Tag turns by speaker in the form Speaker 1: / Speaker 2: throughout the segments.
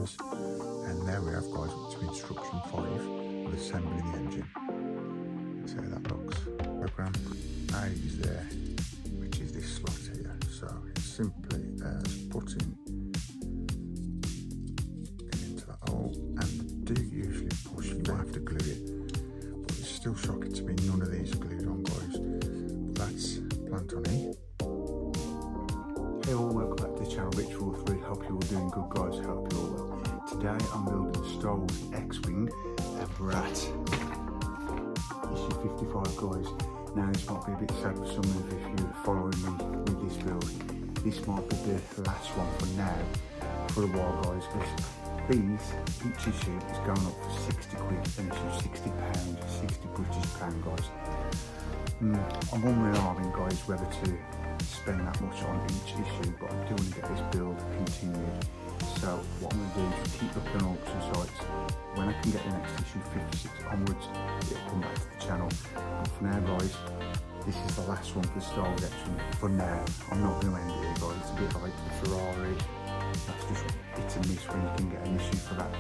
Speaker 1: instructions. And there we have, guys, up to instruction 5 of assembling the engine. That's how that looks. Program A is there, which is this slot here. So it's simply as putting it into that hole, and do usually push, you might have to glue it, but it's still shocking to me none of these are glued on, guys. But that's plant on E. Hey all, welcome back to the channel, Ritual 3. Hope you're all doing good, guys. Hope you're all well. Today I'm building the Star Wars X-Wing, and we're at issue 55, guys. Now this might be a bit sad for some of you if you're following me with this build. This might be the last one for now, for a while, guys, because each issue is going up for 60 quid, and issue £60, 60 British pound, guys. I'm unrealising, guys, whether to spend that much on each issue, but I do want to get this build continued. So what I'm going to do is keep looking on auction sites. When I can get the next issue 56 onwards, it'll come back to the channel. But for now, guys, this is the last one for Star Wars X-Wing. For now, I'm not going to end it here, guys. It's a bit like the Ferrari. That's just hit and miss when you can get an issue for that.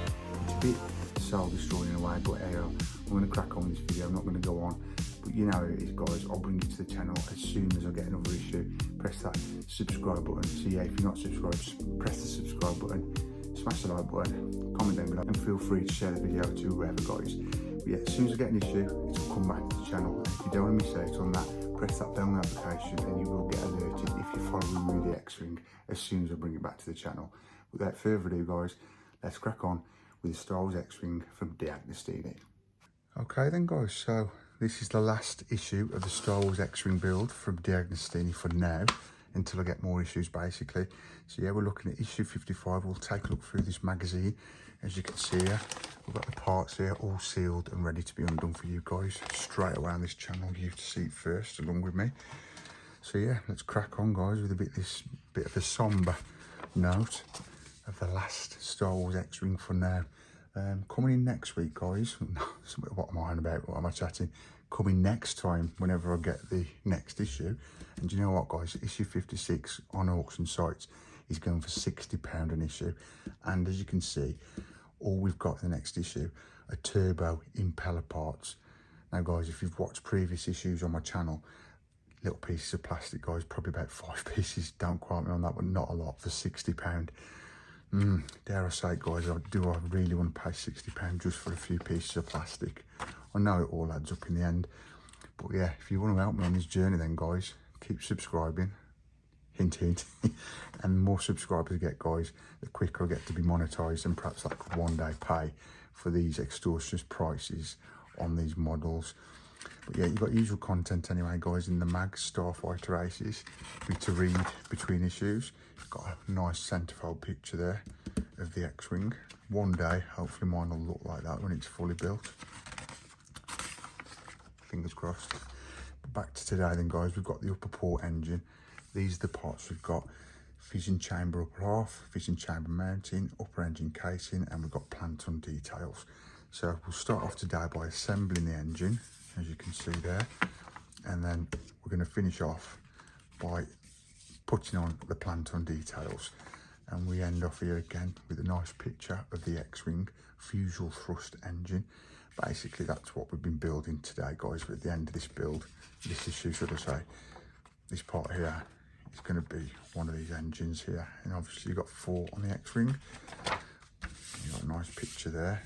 Speaker 1: It's a bit soul destroying in a way, but hey, I'm going to crack on with this video. I'm not going to go on. But you know how it is, guys. I'll bring it to the channel as soon as I get another issue. Press that subscribe button. So yeah, if you're not subscribed, press the subscribe button, smash the like button, comment down below, and feel free to share the video to whoever, guys. But yeah, as soon as I get an issue, it'll come back to the channel. And if you don't want to miss out on that, press that bell notification and you will get alerted if you're following me with the X-Wing as soon as I bring it back to the channel. Without further ado, guys, let's crack on with the Star Wars X-Wing from deagnostini. Okay then, guys, so this is the last issue of the Star Wars X-Wing build from deagnostini for now, until I get more issues, basically. So yeah, we're looking at issue 55. We'll take a look through this magazine. As you can see here, we've got the parts here all sealed and ready to be undone for you guys straight away on this channel. You to see it first along with me. So yeah, let's crack on, guys, with this bit of a somber note of the last Star Wars X-Wing for now. Coming in next week, guys. What am I on about? What am I chatting? Coming next time, whenever I get the next issue. And you know what, guys? Issue 56 on auction sites is going for £60 an issue. And as you can see, all we've got in the next issue are turbo impeller parts. Now, guys, if you've watched previous issues on my channel, little pieces of plastic, guys, probably about 5 pieces. Don't quote me on that, but not a lot for £60. Dare I say it, guys, do I really want to pay £60 just for a few pieces of plastic? I know it all adds up in the end, but yeah, if you want to help me on this journey then, guys, keep subscribing, hint hint, and the more subscribers I get, guys, the quicker I get to be monetized, and perhaps that could one day pay for these extortionate prices on these models. But yeah, you've got usual content anyway, guys, in the mag, Starfighter Aces, to read between issues. You've got a nice centerfold picture there of the X-Wing. One day, hopefully mine will look like that when it's fully built. Fingers crossed. But back to today then, guys, we've got the upper port engine. These are the parts we've got. Fission chamber upper half, fission chamber mounting, upper engine casing, and we've got plant on details. So we'll start off today by assembling the engine, as you can see there, and then we're going to finish off by putting on the plant on details. And we end off here again with a nice picture of the X-Wing fuselage thrust engine. Basically, that's what we've been building today, guys. But at the end of this build, this issue, should I say, this part here is going to be one of these engines here. And obviously you've got 4 on the X-Wing. You've got a nice picture there.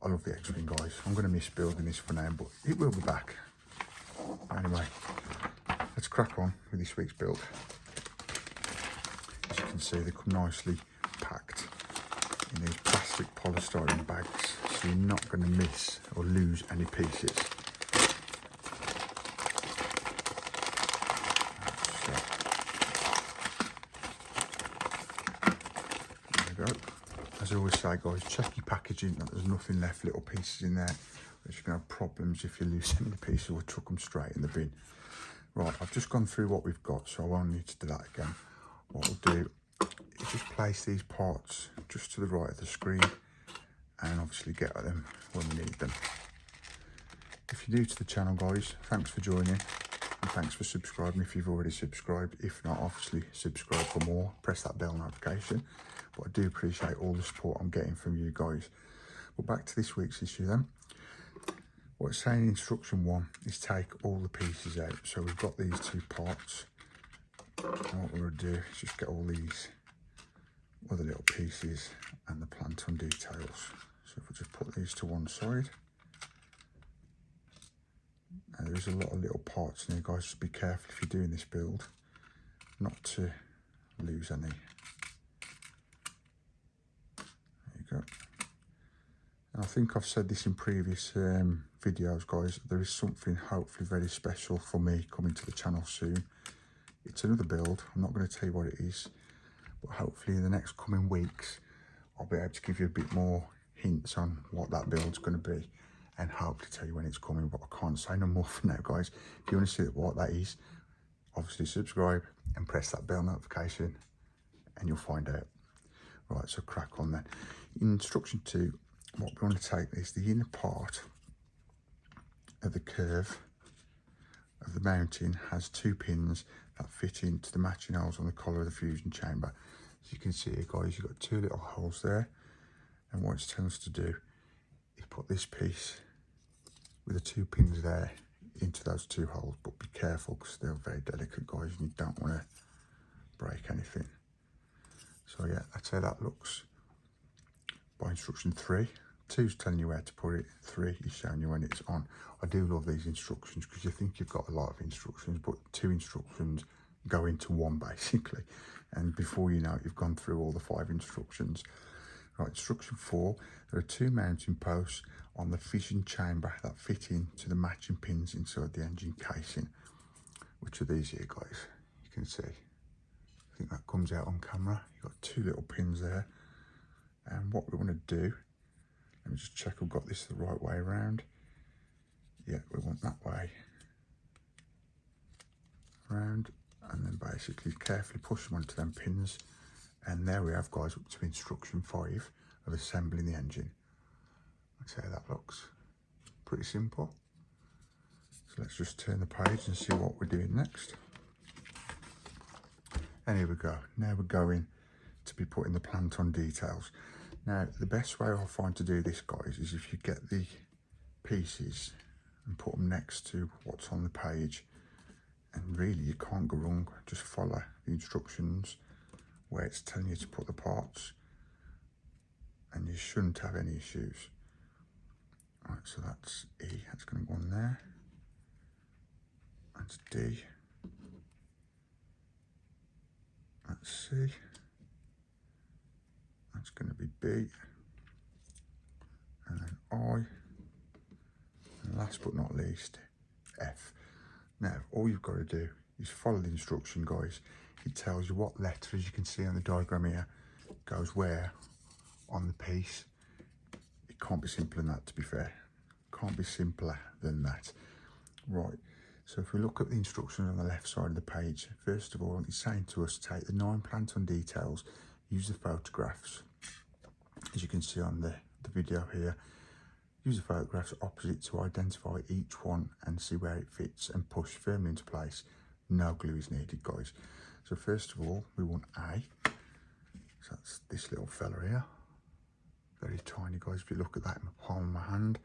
Speaker 1: I love the X-Wing, guys. I'm going to miss building this for now, but it will be back. Anyway, let's crack on with this week's build. As you can see, they come nicely packed in these plastic polystyrene bags, so you're not going to miss or lose any pieces. So, there we go. As I always say, guys, check your packaging that there's nothing left, little pieces in there, which you're going to have problems if you lose any pieces or chuck them straight in the bin. Right, I've just gone through what we've got, so I won't need to do that again. What we'll do is just place these parts just to the right of the screen, and obviously get at them when we need them. If you're new to the channel, guys, thanks for joining. And thanks for subscribing if you've already subscribed. If not, obviously subscribe for more. Press that bell notification. But I do appreciate all the support I'm getting from you guys. But back to this week's issue then. What it's saying in instruction 1 is take all the pieces out. So we've got these 2 parts. And what we're going to do is just get all these other little pieces and the plant-on details. So if we just put these to one side. Now there is a lot of little parts in here, guys. Just be careful if you're doing this build not to lose any. There you go. And I think I've said this in previous videos, guys. There is something hopefully very special for me coming to the channel soon. It's another build. I'm not going to tell you what it is, but hopefully in the next coming weeks I'll be able to give you a bit more hints on what that build's going to be, and hope to tell you when it's coming, but I can't say no more for now, guys. If you want to see what that is, obviously subscribe and press that bell notification and you'll find out. Right, so crack on then. In instruction 2, what we want to take is the inner part of the curve of the mounting has 2 pins that fit into the matching holes on the collar of the fusion chamber. As you can see here, guys, you've got 2 little holes there, and what it's telling us to do is put this piece with the 2 pins there into those 2 holes, but be careful because they're very delicate, guys, and you don't want to break anything. So yeah, that's how that looks by instruction 3. 2's telling you where to put it, 3 is showing you when it's on. I do love these instructions because you think you've got a lot of instructions, but 2 instructions go into 1 basically, and before you know it, you've gone through all the 5 instructions. Right, instruction 4, there are 2 mounting posts on the fission chamber that fit into the matching pins inside the engine casing. Which are these here, guys? You can see, I think that comes out on camera. You've got 2 little pins there, and what we want to do, let me just check I've got this the right way around. Yeah, we want that way round, and then basically carefully push them onto them pins, and there we have, guys, up to instruction 5 of assembling the engine. That's how that looks. Pretty simple. So let's just turn the page and see what we're doing next. And here we go. Now we're going to be putting the plant-on details. Now the best way I find to do this, guys, is if you get the pieces and put them next to what's on the page, and really you can't go wrong. Just follow the instructions where it's telling you to put the parts, and you shouldn't have any issues. Right, so that's E, that's going to go on there. That's D. That's C. That's going to be B. And then I. And last but not least, F. Now, all you've got to do is follow the instruction, guys. It tells you what letter, as you can see on the diagram here, goes where on the piece. It can't be simpler than that, to be fair. Can't be simpler than that. Right, so if we look at the instructions on the left side of the page, first of all, it's saying to us to take the 9 plant-on details, use the photographs, as you can see on the video here. Use the photographs opposite to identify each one and see where it fits, and push firmly into place. No glue is needed, guys. So first of all, we want A. So that's this little fella here. Very tiny, guys, if you look at that in the palm of my hand.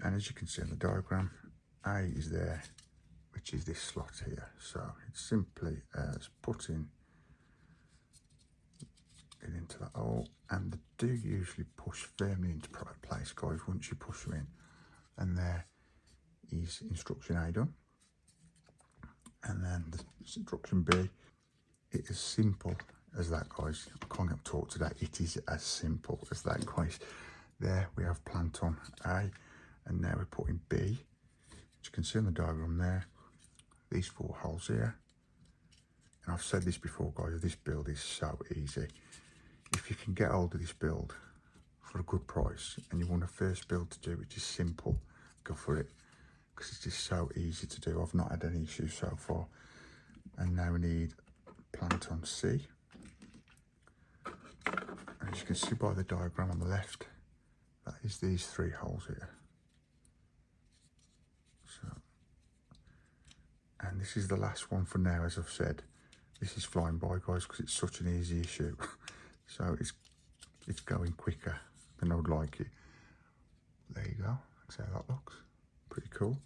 Speaker 1: And as you can see on the diagram, A is there, which is this slot here. So it's simply as putting it into that hole, and they do usually push firmly into place, guys, once you push them in. And there is instruction A done. And then the instruction B, it is simple as that, guys. I can't get talk today. It is as simple as that, guys. There we have plant on A, and now we're putting B. As you can see on the diagram there, these 4 holes here. And I've said this before, guys, this build is so easy. If you can get hold of this build for a good price, and you want a first build to do, which is simple, go for it, because it's just so easy to do. I've not had any issues so far. And now we need plant on C. And as you can see by the diagram on the left, that is these 3 holes here. So And this is the last one for now, as I've said. This is flying by, guys, because it's such an easy issue. So it's going quicker than I would like it. There you go. That's how that looks. Pretty cool.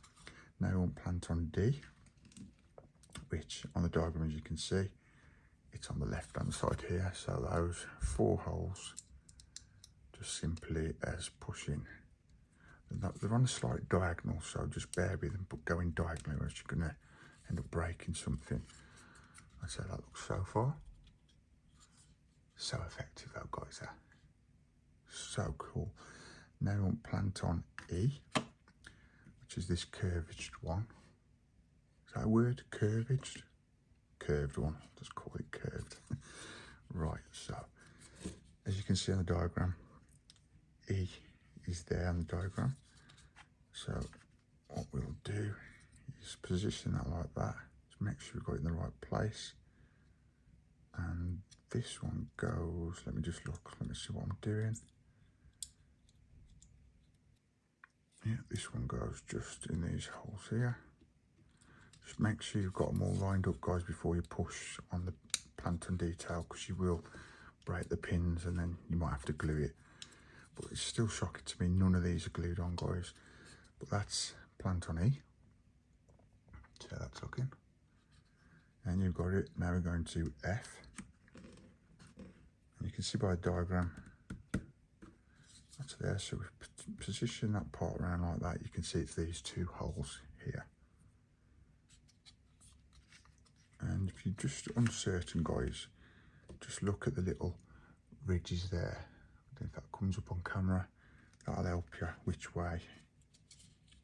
Speaker 1: Now on Planton D, which on the diagram, as you can see, it's on the left hand side here. So those 4 holes, just simply as pushing. They're on a slight diagonal, so just bear with them, but going diagonally, or else you're going to end up breaking something. That's how that looks so far. So effective though, guys. So cool. Now on Planton E, which is this curved one. Is that a word? Curved? Curved one. Just call it curved. Right, so as you can see on the diagram, E is there on the diagram. So what we'll do is position that like that. Just make sure we've got it in the right place. And this one goes, let me just look, let me see what I'm doing. Yeah, this one goes just in these holes here. Just make sure you've got them all lined up, guys, before you push on the Planton detail, because you will break the pins and then you might have to glue it. But it's still shocking to me, none of these are glued on, guys. But that's Planton E. So that's looking. And you've got it. Now we're going to F. And you can see by the diagram, that's there. So we position that part around like that. You can see it's these 2 holes here. And if you're just uncertain, guys, just look at the little ridges there. I think that comes up on camera. That'll help you which way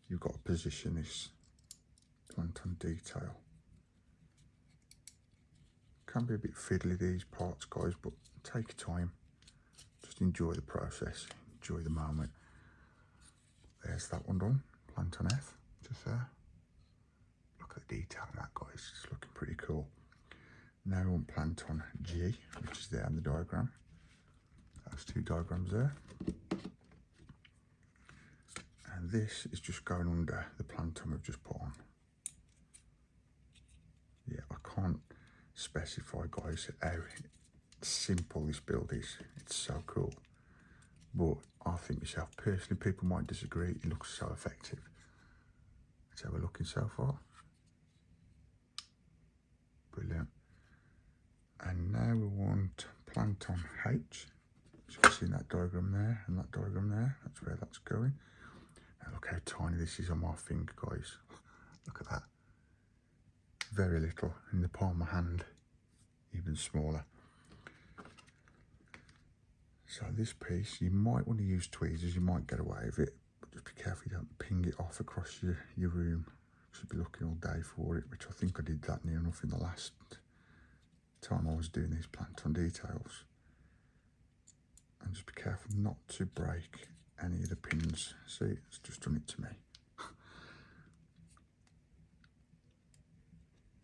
Speaker 1: you've got to position this Planton detail. Can be a bit fiddly, these parts, guys, but take your time. Just enjoy the process, enjoy the moment. There's that one done, Planton F, just there. Look at the detail on that, guys, it's looking pretty cool. Now on Planton G, which is there in the diagram. That's 2 diagrams there. And this is just going under the Planton we've just put on. Yeah, I can't specify, guys, how simple this build is. It's so cool. But I think myself, personally, people might disagree, it looks so effective. That's how we're looking so far. Brilliant. And now we want Planton H. So you can see that diagram there and that diagram there. That's where that's going. Now look how tiny this is on my finger, guys. Look at that. Very little. In the palm of my hand, even smaller. So this piece, you might want to use tweezers, you might get away with it, but just be careful you don't ping it off across your room. You should be looking all day for it, which I think I did that near enough in the last time I was doing these Planton details. And just be careful not to break any of the pins. See, it's just done it to me.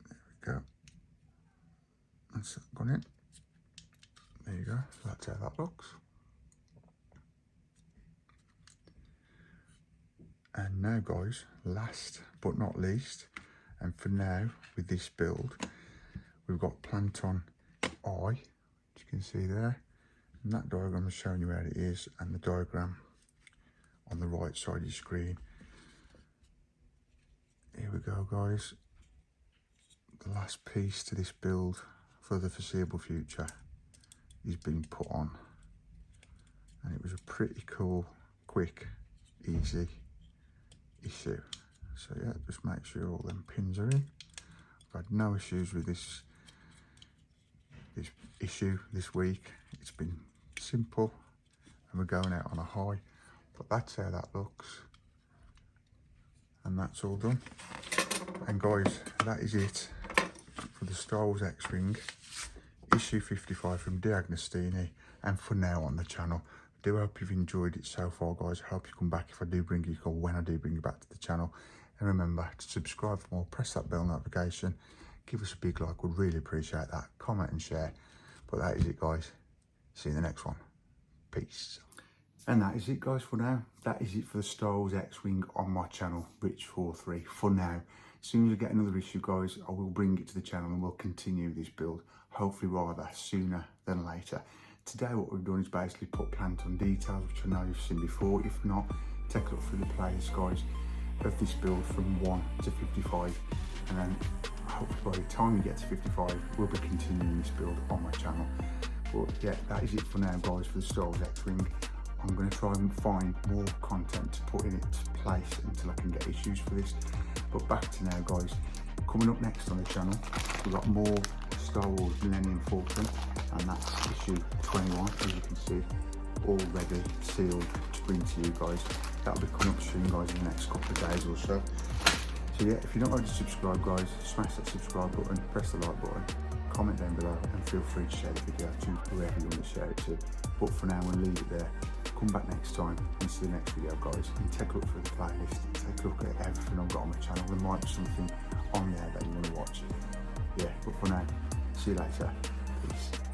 Speaker 1: There we go. That's gone in. There you go, so that's how that looks. And now, guys, last but not least, and for now with this build, we've got Planton I, which you can see there. And that diagram is showing you where it is, and the diagram on the right side of your screen. Here we go, guys. The last piece to this build for the foreseeable future is being put on. And it was a pretty cool, quick, easy issue. So yeah, just make sure all them pins are in. I've had no issues with this issue this week. It's been simple and we're going out on a high, but that's how that looks, and that's all done. And guys, that is it for the Star Wars X-Wing issue 55 from deagnostini, and for now on the channel. I do hope you've enjoyed it so far, guys. I hope you come back if I do bring you, or when I do bring you back to the channel. And remember to subscribe for more, press that bell notification, give us a big like, we'd really appreciate that, comment and share. But that is it, guys. See you in the next one. Peace. And that is it, guys, for now. That is it for the Star Wars X-Wing on my channel, Rich43, for now. As soon as I get another issue, guys, I will bring it to the channel and we'll continue this build, hopefully rather sooner than later. Today what we've done is basically put plant on details, which I know you've seen before. If not, take a look through the playlist, guys, of this build from 1 to 55, and then hopefully by the time we get to 55 we'll be continuing this build on my channel. But yeah, that is it for now, guys, for the Star Wars X-Wing. I'm going to try and find more content to put in its place until I can get issues for this. But back to now, guys. Coming up next on the channel, we've got more Star Wars Millennium Falcon, and that's issue 21, as you can see, already sealed to bring to you guys. That'll be coming up soon, guys, in the next couple of days or so. So yeah, if you're not already subscribed, guys, smash that subscribe button, press the like button, comment down below, and feel free to share the video to whoever you want to share it to. But for now, we'll leave it there. Come back next time and see the next video, guys, and take a look through the playlist, take a look at everything I've got on my channel. There might be something on there that you want to watch. Yeah, but for now, see you later. Peace.